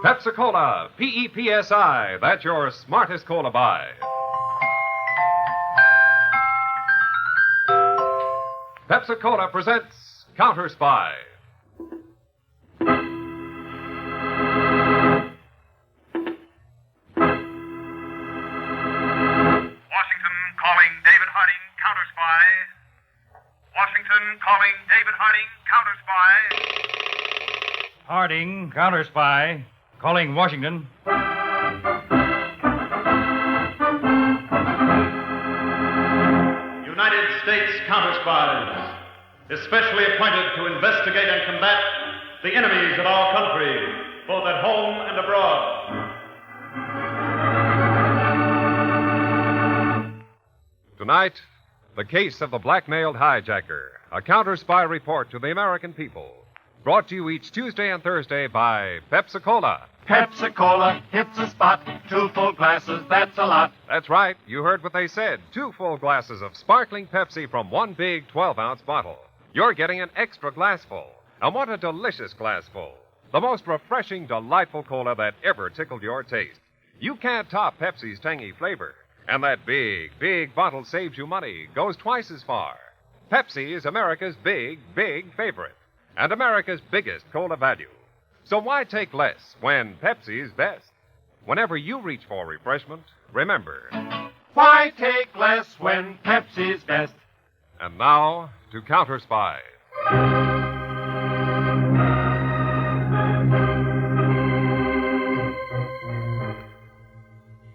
Pepsi-Cola, P-E-P-S-I. That's your smartest cola buy. Pepsi-Cola presents CounterSpy. Washington calling David Harding, CounterSpy. Washington calling David Harding, CounterSpy. Harding, CounterSpy. Calling Washington. United States CounterSpies, especially appointed to investigate and combat the enemies of our country, both at home and abroad. Tonight, the case of the blackmailed hijacker. A counter-spy report to the American people. Brought to you each Tuesday and Thursday by Pepsi-Cola. Pepsi-Cola hits the spot. 2 full glasses, that's a lot. That's right. You heard what they said. 2 full glasses of sparkling Pepsi from 1 big 12-ounce bottle. You're getting an extra glassful. And what a delicious glassful. The most refreshing, delightful cola that ever tickled your taste. You can't top Pepsi's tangy flavor. And that big, big bottle saves you money, goes twice as far. Pepsi is America's big, big favorite. And America's biggest cola value. So why take less when Pepsi's best? Whenever you reach for refreshment, remember. Why take less when Pepsi's best? And now, to CounterSpy.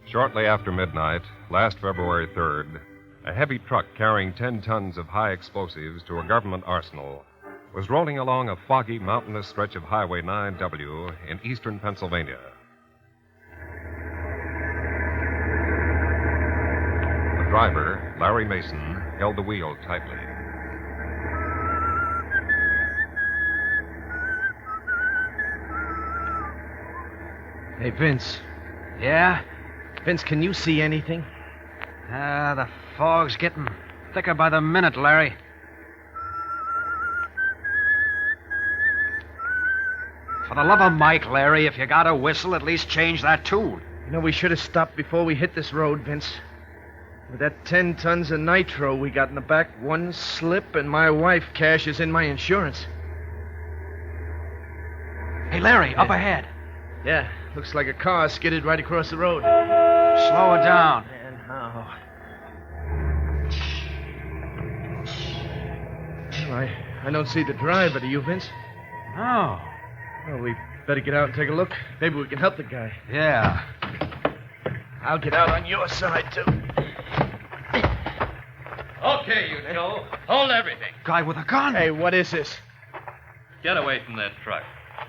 Shortly after midnight, last February 3rd, a heavy truck carrying 10 tons of high explosives to a government arsenal was rolling along a foggy, mountainous stretch of Highway 9W in eastern Pennsylvania. The driver, Larry Mason, held the wheel tightly. Hey, Vince. Yeah? Vince, can you see anything? The fog's getting thicker by the minute, Larry. For the love of Mike, Larry, if you got a whistle, at least change that tune. You know, we should have stopped before we hit this road, Vince. With that 10 tons of nitro we got in the back, one slip and my wife cashes in my insurance. Hey, Larry, up ahead. Yeah, looks like a car skidded right across the road. Slow it down. And how? Well, I don't see the driver. Do you, Vince? Oh. Well, we better get out and take a look. Maybe we can help the guy. Yeah. I'll get out on your side, too. Okay, you two. Hold everything. Guy with a gun. Hey, what is this? Get away from that truck.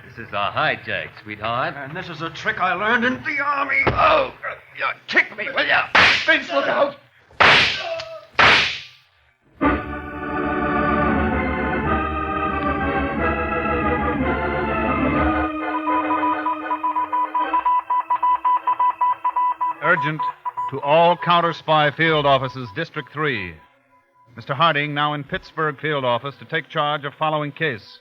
This is a hijack, sweetheart. And this is a trick I learned in the Army. Oh, you kick me, will ya? Vince, look out! Urgent to all CounterSpy field offices, District 3. Mr. Harding now in Pittsburgh field office to take charge of following case.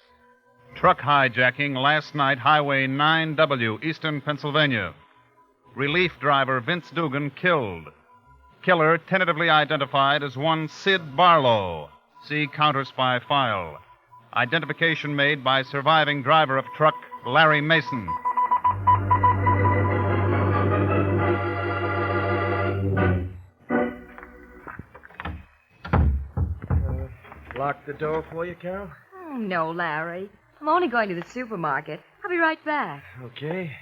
Truck hijacking last night, Highway 9W, eastern Pennsylvania. Relief driver Vince Dugan killed. Killer tentatively identified as one Sid Barlow. See CounterSpy file. Identification made by surviving driver of truck Larry Mason. Lock the door for you, Carol? Oh, no, Larry. I'm only going to the supermarket. I'll be right back. Okay.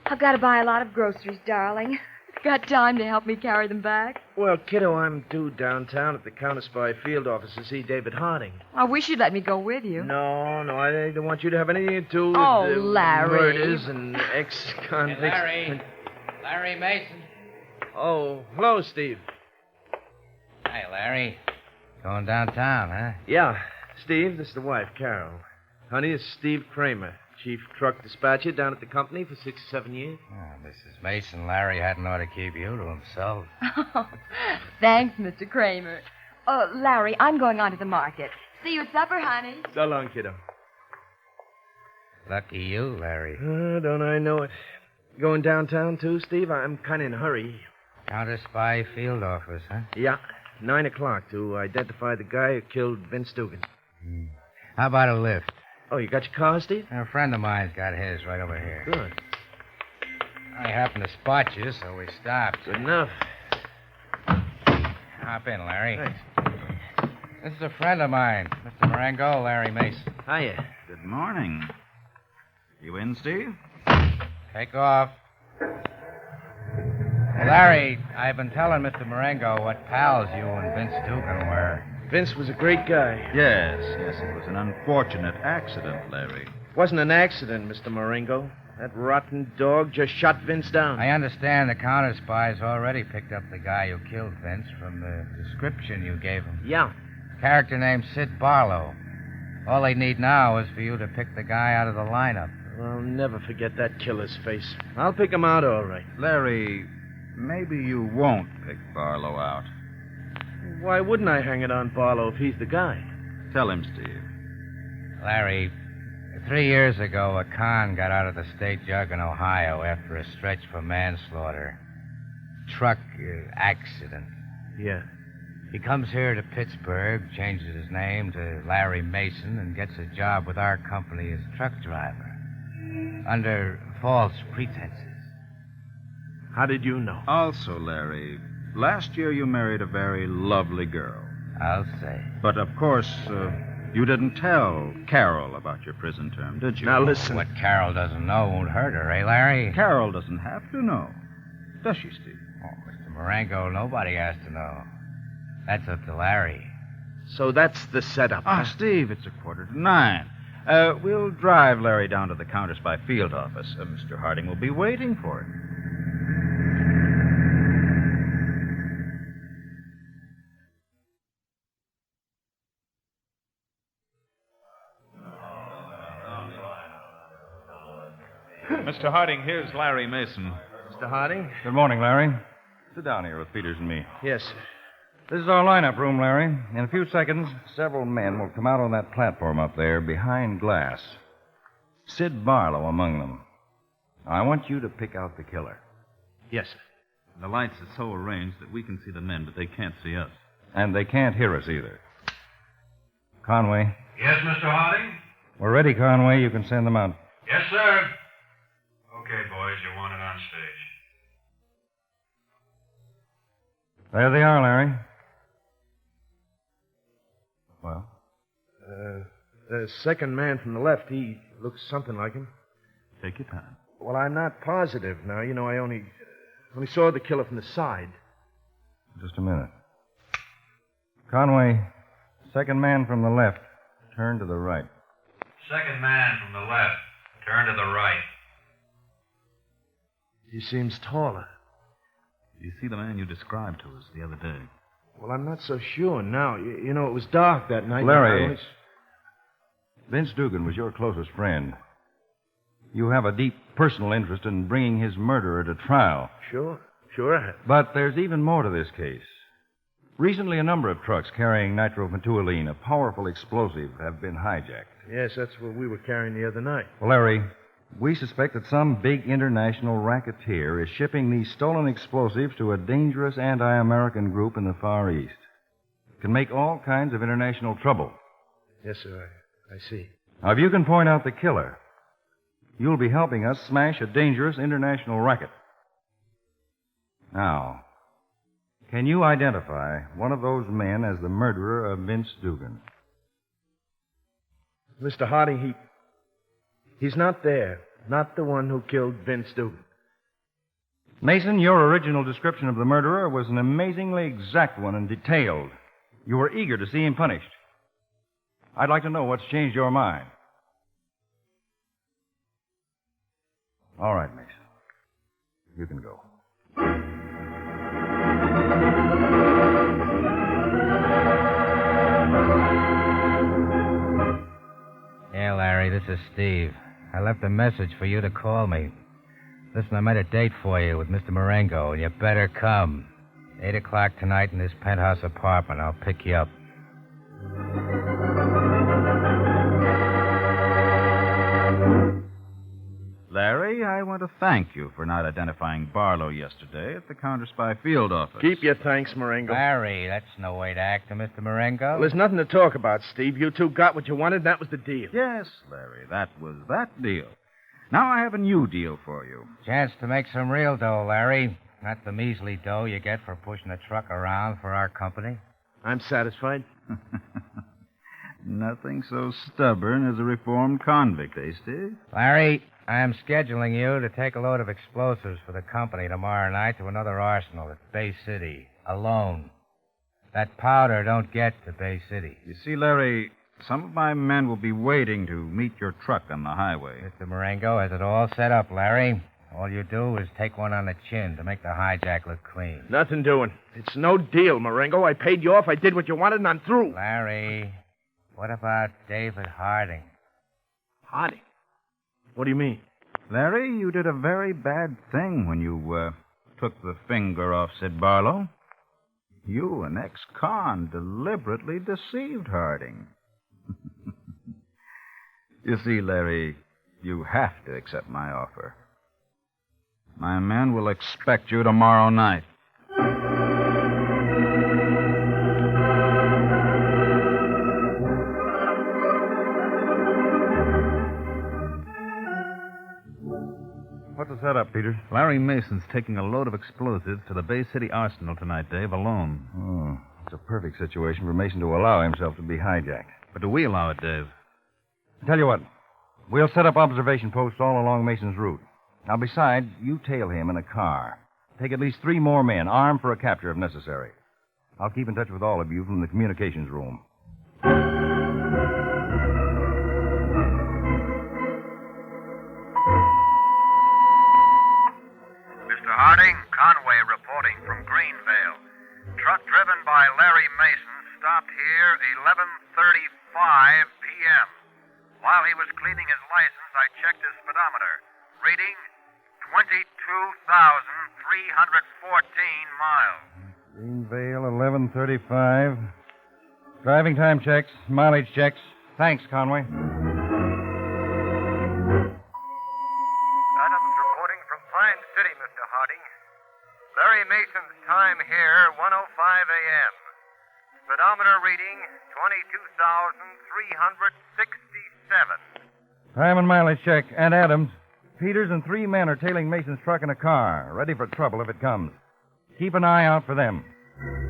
I've got to buy a lot of groceries, darling. Got time to help me carry them back? Well, kiddo, I'm due downtown at the CounterSpy field office to see David Harding. I wish you'd let me go with you. No, I don't want you to have anything to do with Larry. murders and ex-convicts. Hey, Larry Mason. Oh, hello, Steve. Hey, Larry. Going downtown, huh? Yeah, Steve, this is the wife, Carol. Honey, it's Steve Kramer, chief truck dispatcher down at the company for 6 or 7 years. Oh, Mrs. Mason, Larry hadn't ought to keep you to himself. Thanks, Mr. Kramer. Larry, I'm going on to the market. See you at supper, honey. So long, kiddo. Lucky you, Larry. Don't I know it. Going downtown, too, Steve? I'm kind of in a hurry. CounterSpy field office, huh? Yeah, 9 o'clock to identify the guy who killed Vince Dugan. How about a lift? Oh, you got your car, Steve? A friend of mine's got his right over here. Good. I happened to spot you, so we stopped. Good enough. Hop in, Larry. Thanks. This is a friend of mine, Mr. Marengo, Larry Mason. Hiya. Good morning. You in, Steve? Take off. Hey, Larry, I've been telling Mr. Marengo what pals you and Vince Dugan were. Vince was a great guy. Yes. It was an unfortunate accident, Larry. Wasn't an accident, Mr. Marengo. That rotten dog just shot Vince down. I understand the counter-spies already picked up the guy who killed Vince from the description you gave him. Yeah. Character named Sid Barlow. All they need now is for you to pick the guy out of the lineup. I'll never forget that killer's face. I'll pick him out all right. Larry, maybe you won't pick Barlow out. Why wouldn't I hang it on Barlow if he's the guy? Tell him, Steve. Larry, 3 years ago, a con got out of the state jug in Ohio after a stretch for manslaughter. Truck accident. Yeah. He comes here to Pittsburgh, changes his name to Larry Mason, and gets a job with our company as truck driver. Under false pretenses. How did you know? Also, Larry, last year you married a very lovely girl. I'll say. But, of course, you didn't tell Carol about your prison term, did you? Now, listen. What Carol doesn't know won't hurt her, eh, Larry? Carol doesn't have to know. Does she, Steve? Oh, Mr. Marengo, nobody has to know. That's up to Larry. So that's the setup. Ah, Steve, it's 8:45. We'll drive Larry down to the CounterSpy field office. Mr. Harding will be waiting for him. Mr. Harding, here's Larry Mason. Mr. Harding? Good morning, Larry. Sit down here with Peters and me. Yes, sir. This is our lineup room, Larry. In a few seconds, several men will come out on that platform up there behind glass. Sid Barlow among them. I want you to pick out the killer. Yes, sir. The lights are so arranged that we can see the men, but they can't see us. And they can't hear us either. Conway. Yes, Mr. Harding? We're ready, Conway. You can send them out. Yes, sir. Okay, boys, you're wanted on stage. There they are, Larry. Well? The second man from the left, he looks something like him. Take your time. Well, I'm not positive now. You know, I only saw the killer from the side. Just a minute. Conway, second man from the left, turn to the right. Second man from the left. Turn to the right. He seems taller. You see the man you described to us the other day? Well, I'm not so sure now. You know, it was dark that night. Larry, Vince Dugan was your closest friend. You have a deep personal interest in bringing his murderer to trial. Sure I have. But there's even more to this case. Recently, a number of trucks carrying nitromethylene, a powerful explosive, have been hijacked. Yes, that's what we were carrying the other night. Well, Larry, we suspect that some big international racketeer is shipping these stolen explosives to a dangerous anti-American group in the Far East. It can make all kinds of international trouble. Yes, sir, I see. Now, if you can point out the killer, you'll be helping us smash a dangerous international racket. Now, can you identify one of those men as the murderer of Vince Dugan? Mr. Harding, he's not there. Not the one who killed Vince Dugan. Mason, your original description of the murderer was an amazingly exact one and detailed. You were eager to see him punished. I'd like to know what's changed your mind. All right, Mason. You can go. Yeah, Larry, this is Steve. I left a message for you to call me. Listen, I made a date for you with Mr. Marengo, and you better come. 8 o'clock tonight in this penthouse apartment. I'll pick you up. Larry? Larry, I want to thank you for not identifying Barlow yesterday at the CounterSpy field office. Keep your thanks, Marengo. Larry, that's no way to act, Mr. Marengo. Well, there's nothing to talk about, Steve. You two got what you wanted, and that was the deal. Yes, Larry, that was that deal. Now I have a new deal for you. Chance to make some real dough, Larry. Not the measly dough you get for pushing a truck around for our company. I'm satisfied. Nothing so stubborn as a reformed convict, eh, Steve? Larry, I am scheduling you to take a load of explosives for the company tomorrow night to another arsenal at Bay City, alone. That powder don't get to Bay City. You see, Larry, some of my men will be waiting to meet your truck on the highway. Mr. Marengo has it all set up, Larry. All you do is take one on the chin to make the hijack look clean. Nothing doing. It's no deal, Marengo. I paid you off, I did what you wanted, and I'm through. Larry, what about David Harding? Harding? What do you mean? Larry, you did a very bad thing when you took the finger off Sid Barlow. You, an ex-con, deliberately deceived Harding. You see, Larry, you have to accept my offer. My men will expect you tomorrow night. What's the setup, Peters? Larry Mason's taking a load of explosives to the Bay City Arsenal tonight, Dave, alone. Oh, it's a perfect situation for Mason to allow himself to be hijacked. But do we allow it, Dave? Tell you what, we'll set up observation posts all along Mason's route. Now, besides, you tail him in a car. Take at least 3 more men, armed for a capture if necessary. I'll keep in touch with all of you from the communications room. Mr. Harding, Conway reporting from Greenvale. Truck driven by Larry Mason stopped here 11:35 p.m. While he was cleaning his license, I checked his speedometer. Reading 22,314 miles. Greenvale, 11:35. Driving time checks, mileage checks. Thanks, Conway. Adams reporting from Pine City, Mr. Harding. Larry Mason's time here, 1:05 a.m. Speedometer reading 22,367. Time and mileage check. And Adams. Peters and 3 men are tailing Mason's truck in a car, ready for trouble if it comes. Keep an eye out for them. Peters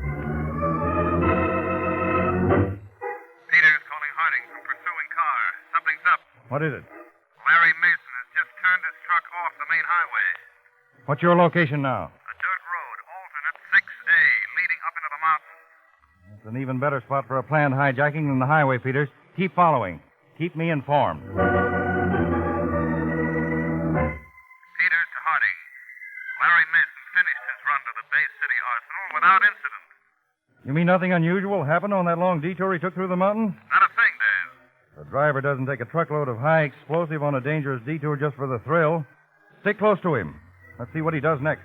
calling Harding from pursuing car. Something's up. What is it? Larry Mason has just turned his truck off the main highway. What's your location now? A dirt road, alternate 6A, leading up into the mountains. It's an even better spot for a planned hijacking than the highway, Peters. Keep following. Keep me informed. Peters to Harding. Larry Mason finished his run to the Bay City Arsenal without incident. You mean nothing unusual happened on that long detour he took through the mountains? Not a thing, Dave. The driver doesn't take a truckload of high explosive on a dangerous detour just for the thrill. Stick close to him. Let's see what he does next.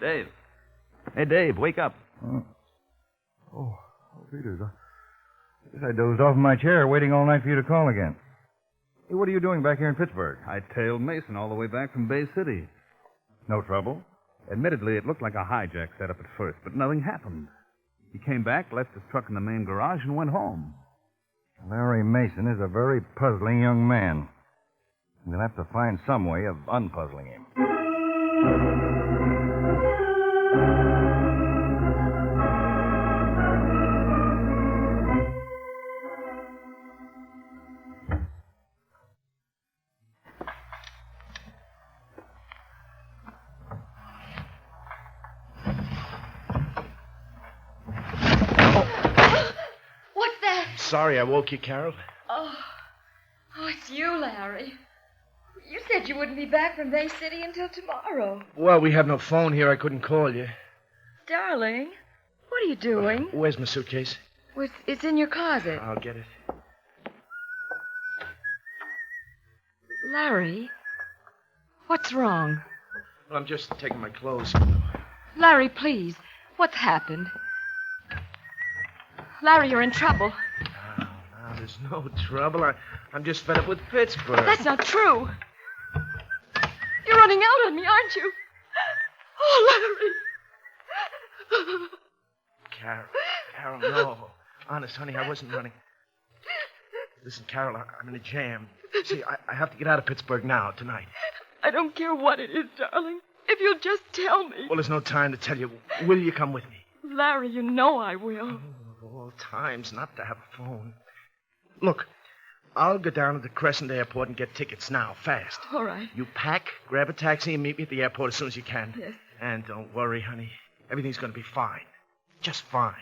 Dave. Hey, Dave, wake up. Oh, Peters, I guess I dozed off in my chair waiting all night for you to call again. Hey, what are you doing back here in Pittsburgh? I tailed Mason all the way back from Bay City. No trouble? Admittedly, it looked like a hijack setup at first, but nothing happened. He came back, left his truck in the main garage, and went home. Larry Mason is a very puzzling young man. We'll have to find some way of unpuzzling him. Sorry I woke you, Carol. Oh, it's you, Larry. You said you wouldn't be back from Bay City until tomorrow. Well, we have no phone here. I couldn't call you. Darling, what are you doing? Where's my suitcase? Well, it's in your closet. I'll get it. Larry, what's wrong? Well, I'm just taking my clothes. Larry, please, what's happened? Larry, you're in trouble. No, there's no trouble. I'm just fed up with Pittsburgh. That's not true. You're running out on me, aren't you? Oh, Larry. Carol, no. Honest, honey, I wasn't running. Listen, Carol, I'm in a jam. See, I have to get out of Pittsburgh now, tonight. I don't care what it is, darling. If you'll just tell me. Well, there's no time to tell you. Will you come with me? Larry, you know I will. Of all times not to have a phone. Look, I'll go down to the Crescent Airport and get tickets now, fast. All right. You pack, grab a taxi, and meet me at the airport as soon as you can. Yes. And don't worry, honey. Everything's going to be fine. Just fine.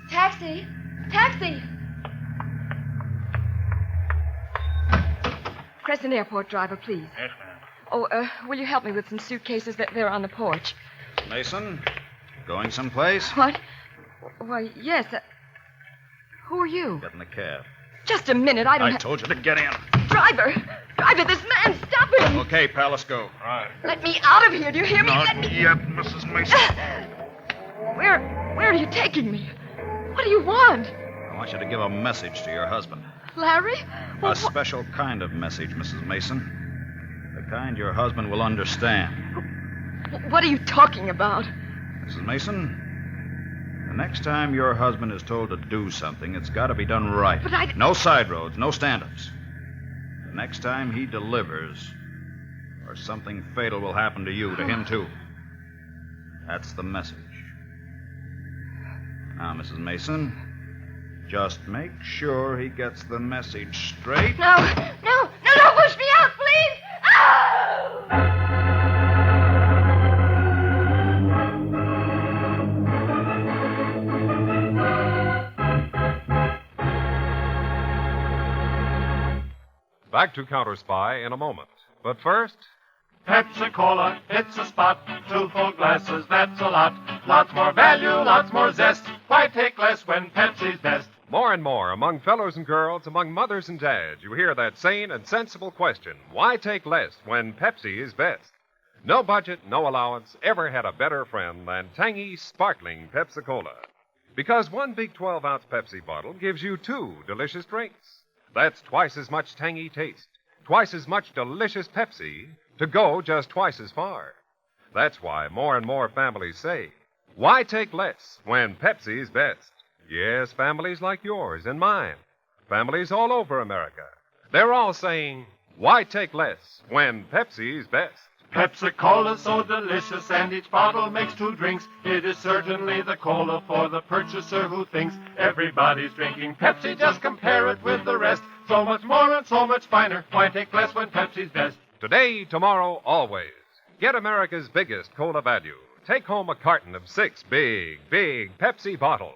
Taxi! Taxi! Crescent Airport driver, please. Yes, ma'am. Oh, will you help me with some suitcases that they're on the porch? Mason, going someplace? What? Why, yes. Who are you? Get in the cab. Just a minute, I don't I told you to get in. Driver! Driver, this man, stop him! Okay, pal, let's go. All right. Let me out of here, do you hear me? Not Let me... yet, Mrs. Mason. Where are you taking me? What do you want? I want you to give a message to your husband. Larry? A special kind of message, Mrs. Mason. The kind your husband will understand. What are you talking about? Mrs. Mason, the next time your husband is told to do something, it's got to be done right. But I... No side roads, no stand-ups. The next time he delivers, or something fatal will happen to you, to him too. That's the message. Now, Mrs. Mason, just make sure he gets the message straight. No, don't push me out, please! Oh! Back to CounterSpy in a moment. But first... Pepsi-Cola, it's a spot. 2 full glasses, that's a lot. Lots more value, lots more zest. Why take less when Pepsi's best? More and more, among fellows and girls, among mothers and dads, you hear that sane and sensible question, why take less when Pepsi is best? No budget, no allowance ever had a better friend than tangy, sparkling Pepsi-Cola. Because one big 12-ounce Pepsi bottle gives you 2 delicious drinks. That's twice as much tangy taste, twice as much delicious Pepsi, to go just twice as far. That's why more and more families say, why take less when Pepsi's best? Yes, families like yours and mine. Families all over America. They're all saying, why take less when Pepsi's best? Pepsi-Cola's so delicious, and each bottle makes 2 drinks. It is certainly the cola for the purchaser who thinks everybody's drinking Pepsi. Just compare it with the rest. So much more and so much finer. Why take less when Pepsi's best? Today, tomorrow, always. Get America's biggest cola value. Take home a carton of 6 big Pepsi bottles.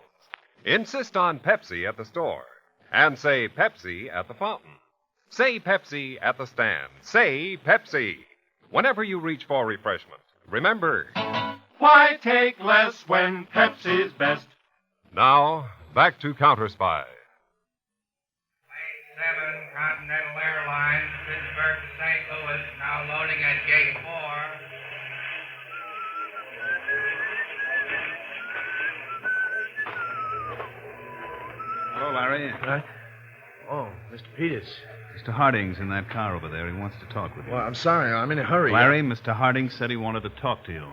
Insist on Pepsi at the store. And say Pepsi at the fountain. Say Pepsi at the stand. Say Pepsi. Whenever you reach for refreshment, remember... Why take less when Pepsi's best? Now, back to CounterSpy. Flight 7, Continental Airlines, Pittsburgh to St. Louis, now loading at Gate 4. Hello, Larry. Oh, Mr. Peters. Mr. Harding's in that car over there. He wants to talk with you. Well, I'm sorry. I'm in a hurry. Larry, Mr. Harding said he wanted to talk to you.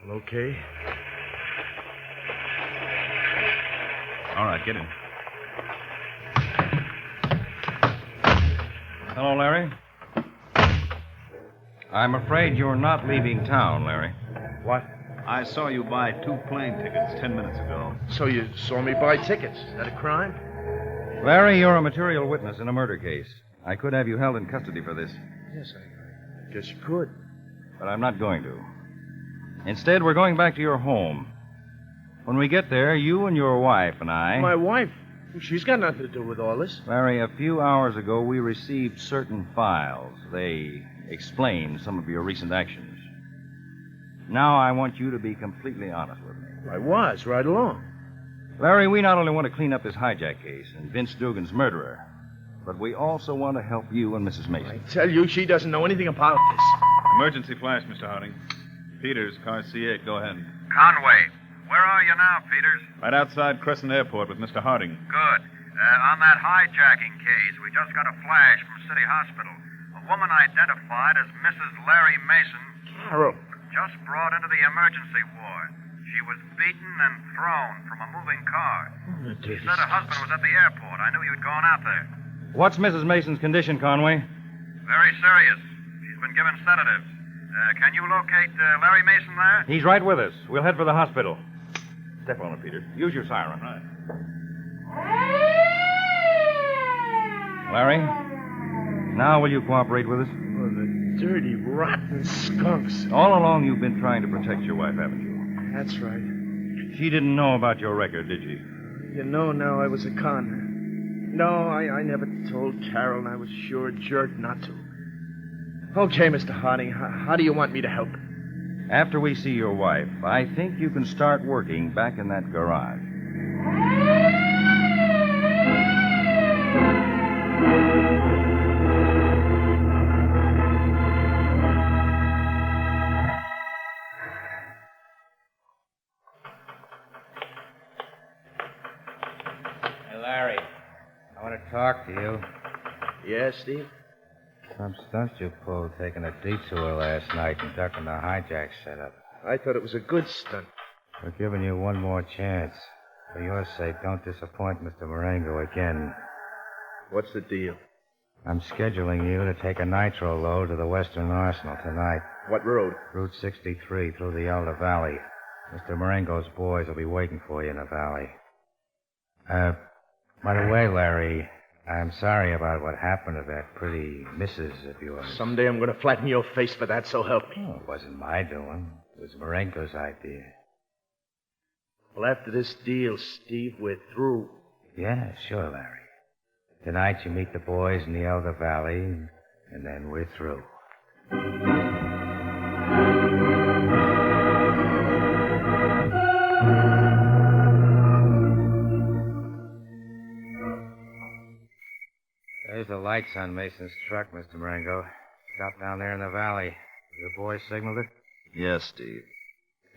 Well, okay. All right, get in. Hello, Larry. I'm afraid you're not leaving town, Larry. What? I saw you buy 2 plane tickets 10 minutes ago. So you saw me buy tickets. Is that a crime? Larry, you're a material witness in a murder case. I could have you held in custody for this. Yes, I guess you could. But I'm not going to. Instead, we're going back to your home. When we get there, you and your wife and I... My wife? She's got nothing to do with all this. Larry, a few hours ago, we received certain files. They explain some of your recent actions. Now I want you to be completely honest with me. I was, right along. Larry, we not only want to clean up this hijack case and Vince Dugan's murderer, But we also want to help you and Mrs. Mason. I tell you, she doesn't know anything about this. Emergency flash, Mr. Harding. Peters, car C8, go ahead. Conway, where are you now, Peters? Right outside Crescent Airport with Mr. Harding. Good. On that hijacking case, we just got a flash from City Hospital. A woman identified as Mrs. Larry Mason. Carol. Just brought into the emergency ward. She was beaten and thrown from a moving car. She said her husband was at the airport. I knew you'd gone out there. What's Mrs. Mason's condition, Conway? Very serious. She's been given sedatives. Can you locate Larry Mason there? He's right with us. We'll head for the hospital. Step on it, Peter. Use your siren. Right. Larry, now will you cooperate with us? Oh, the dirty, rotten skunks. All along you've been trying to protect your wife, haven't you? That's right. She didn't know about your record, did she? You know now I was a con. No, I never told Carol, and I was sure a jerk not to. Okay, Mr. Harding, how do you want me to help? After we see your wife, I think you can start working back in that garage. Hey, Larry. I want to talk to you. Yes, Steve? Some stunts you pulled taking a detour last night and ducking the hijack setup. I thought it was a good stunt. We're giving you one more chance. For your sake, don't disappoint Mr. Marengo again. What's the deal? I'm scheduling you to take a nitro load to the Western Arsenal tonight. What road? Route 63 through the Elder Valley. Mr. Marengo's boys will be waiting for you in the valley. By the way, Larry, I'm sorry about what happened to that pretty missus of yours. Someday I'm going to flatten your face for that, so help me. Oh, it wasn't my doing. It was Marengo's idea. Well, after this deal, Steve, we're through. Yeah, sure, Larry. Tonight you meet the boys in the Elder Valley, and then we're through. There's the lights on Mason's truck, Mr. Marengo. Stop down there in the valley. Your boys signaled it? Yes, Steve.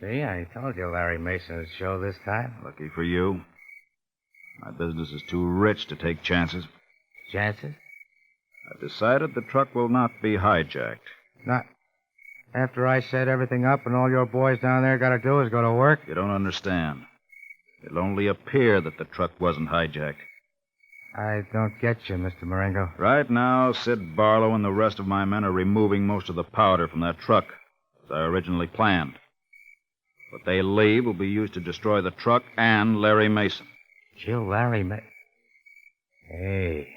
See, I told you Larry Mason would show this time. Lucky for you. My business is too rich to take chances. Chances? I've decided the truck will not be hijacked. Not after I set everything up and all your boys down there got to do is go to work? You don't understand. It'll only appear that the truck wasn't hijacked. I don't get you, Mr. Marengo. Right now, Sid Barlow and the rest of my men are removing most of the powder from that truck, as I originally planned. What they leave will be used to destroy the truck and Larry Mason. Kill Larry Mason? Hey,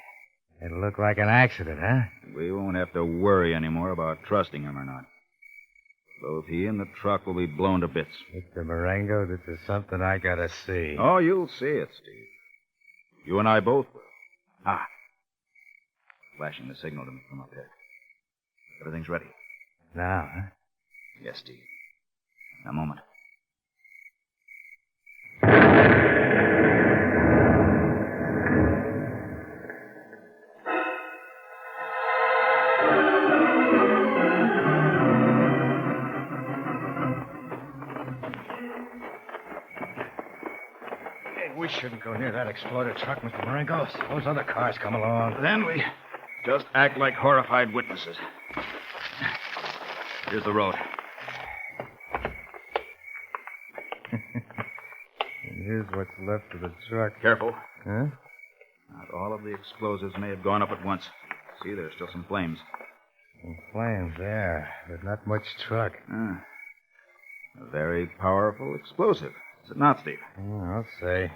it'll look like an accident, huh? We won't have to worry anymore about trusting him or not. Both he and the truck will be blown to bits. Mr. Marengo, this is something I gotta see. Oh, you'll see it, Steve. You and I both will. Ah. Flashing the signal to me from up there. Everything's ready. Now, huh? Yes, Steve. A moment. We shouldn't go near that exploded truck, Mr. Marengo. Suppose other cars come along. Then we just act like horrified witnesses. Here's the road. And here's what's left of the truck. Careful. Huh? Not all of the explosives may have gone up at once. See, there's still some flames. Some flames there, but not much truck. Ah. A very powerful explosive. Is it not, Steve? Oh, I'll say.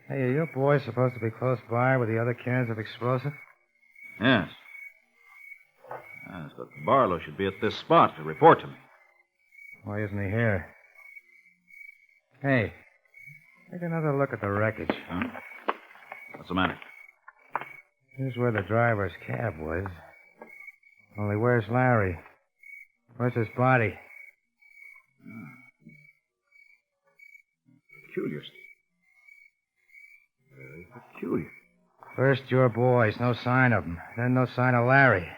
Hey, are your boys supposed to be close by with the other cans of explosive? Yes. Yes, but Barlow should be at this spot to report to me. Why isn't he here? Hey, take another look at the wreckage. Huh? What's the matter? Here's where the driver's cab was. Only where's Larry? Where's his body? Peculiar, Steve. Very peculiar. First your boys, no sign of them. Then no sign of Larry.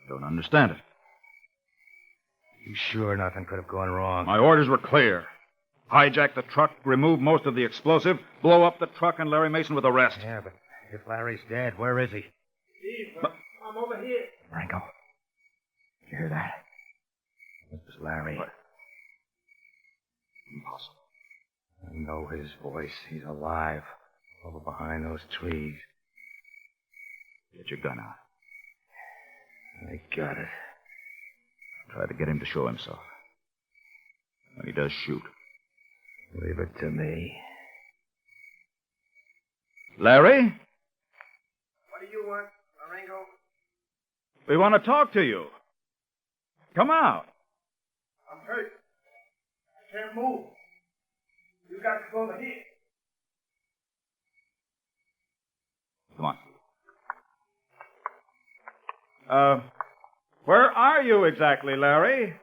Don't understand it. You sure nothing could have gone wrong? My orders were clear. Hijack the truck, remove most of the explosive, blow up the truck, and Larry Mason with the rest. Yeah, but if Larry's dead, where is he? Steve, I'm over here. Marengo. Did you hear that? This is Larry. What? Impossible. I know his voice. He's alive. Over behind those trees. Get your gun out. I got it. Try to get him to show himself. When he does, shoot. Leave it to me. Larry? What do you want, Marengo? We want to talk to you. Come out. I'm hurt. I can't move. You got to go over here. Come on. Where are you exactly, Larry?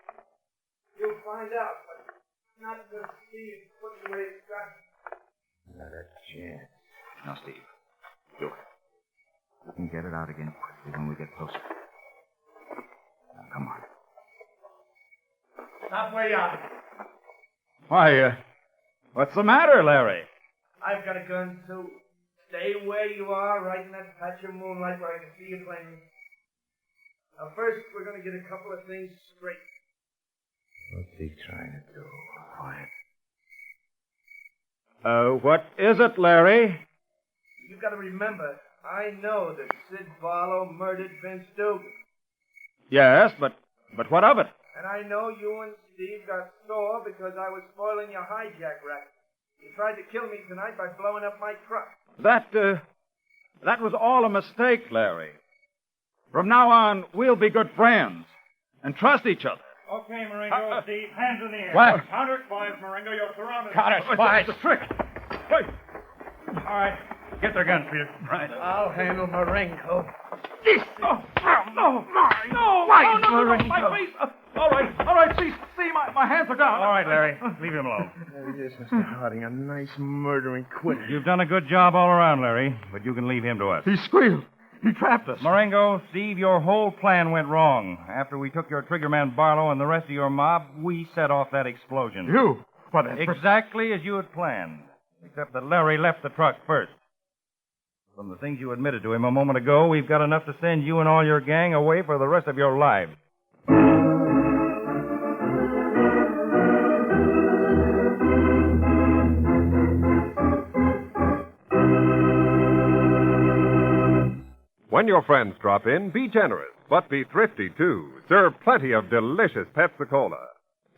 You'll find out, but not until Steve puts away his gun. Not a chance. Now, Steve, do it. We can get it out again quickly when we get closer. Now, come on. Stop where you are. Why, what's the matter, Larry? I've got a gun, too. Stay where you are, right in that patch of moonlight where I can see you plainly. Now, first, we're going to get a couple of things straight. What's he trying to do? Quiet. What is it, Larry? You've got to remember, I know that Sid Barlow murdered Vince Dugan. Yes, but what of it? And I know you and Steve got sore because I was spoiling your hijack racket. You tried to kill me tonight by blowing up my truck. That was all a mistake, Larry. From now on, we'll be good friends and trust each other. Okay, Marengo, Steve, hands in the air. What? CounterSpy, Marengo, you're surrounded. CounterSpy. It's a trick. Wait. All right, get their guns, Peter. Right. I'll handle Marengo. No, my face. All right, see, my hands are down. All right, Larry, leave him alone. There he is, Mr. Harding, a nice murdering quitter. You've done a good job all around, Larry, but you can leave him to us. He squealed. He trapped us. Marengo, Steve, your whole plan went wrong. After we took your triggerman Barlow and the rest of your mob, we set off that explosion. You? What? Exactly as you had planned. Except that Larry left the truck first. From the things you admitted to him a moment ago, we've got enough to send you and all your gang away for the rest of your lives. When your friends drop in, be generous, but be thrifty, too. Serve plenty of delicious Pepsi-Cola.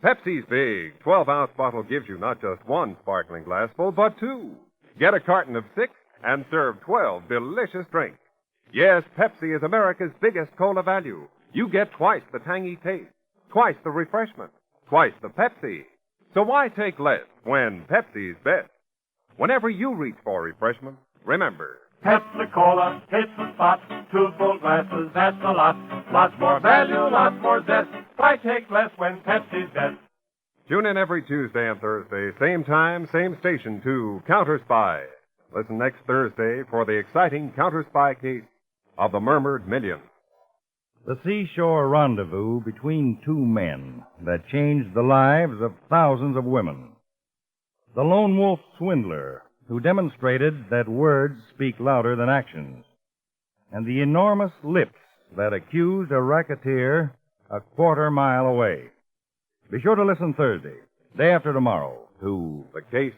Pepsi's big 12-ounce bottle gives you not just one sparkling glassful, but two. Get a carton of 6 and serve 12 delicious drinks. Yes, Pepsi is America's biggest cola value. You get twice the tangy taste, twice the refreshment, twice the Pepsi. So why take less when Pepsi's best? Whenever you reach for refreshment, remember, Pepsi-Cola hits the spot. 2 full glasses, that's a lot. Lots more value, lots more zest. Why take less when Pepsi's best? tune in every Tuesday and Thursday, same time, same station, to CounterSpy. Listen next Thursday for the exciting CounterSpy case of the Murmured Million. The seashore rendezvous between two men that changed the lives of thousands of women. The lone wolf swindler who demonstrated that words speak louder than actions. And the enormous lips that accused a racketeer a quarter-mile away. Be sure to listen Thursday, day after tomorrow, to The Case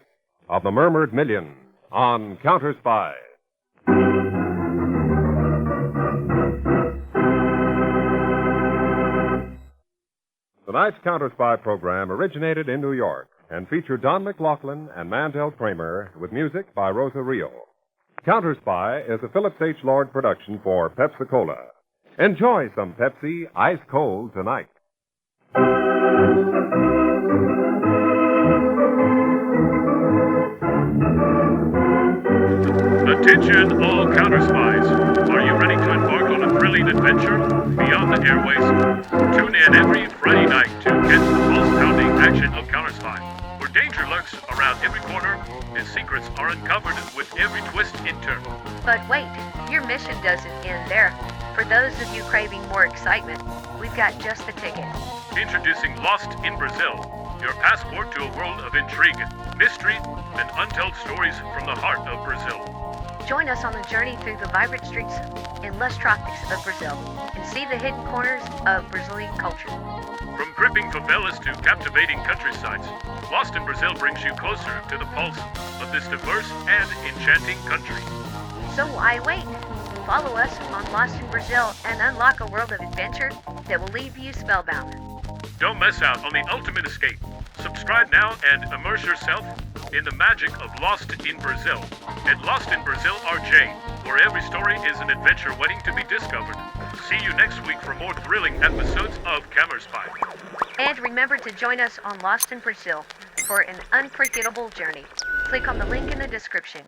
of the Murmured Million on CounterSpy. Tonight's CounterSpy program originated in New York and featured Don McLaughlin and Mandel Kramer with music by Rosa Rio. CounterSpy is a Phillips H. Lord production for Pepsi-Cola. Enjoy some Pepsi ice cold tonight. Attention all counter-spies. Are you ready to embark on a thrilling adventure beyond the airways? Tune in every Friday night to catch the pulse-pounding action of Counter-Spy, where Danger lurks around every corner, and secrets are uncovered with every twist and turn. But wait, your mission doesn't end there. For those of you craving more excitement, we've got just the ticket. Introducing Lost in Brazil, your passport to a world of intrigue, mystery, and untold stories from the heart of Brazil. Join us on the journey through the vibrant streets and lush tropics of Brazil and see the hidden corners of Brazilian culture. From gripping favelas to captivating countrysides, Lost in Brazil brings you closer to the pulse of this diverse and enchanting country. So why wait? Follow us on Lost in Brazil and unlock a world of adventure that will leave you spellbound. Don't miss out on the ultimate escape. Subscribe now and immerse yourself in the magic of Lost in Brazil at Lost in Brazil RJ, where every story is an adventure waiting to be discovered. See you next week for more thrilling episodes of CounterSpy. And remember to join us on Lost in Brazil for an unforgettable journey. Click on the link in the description.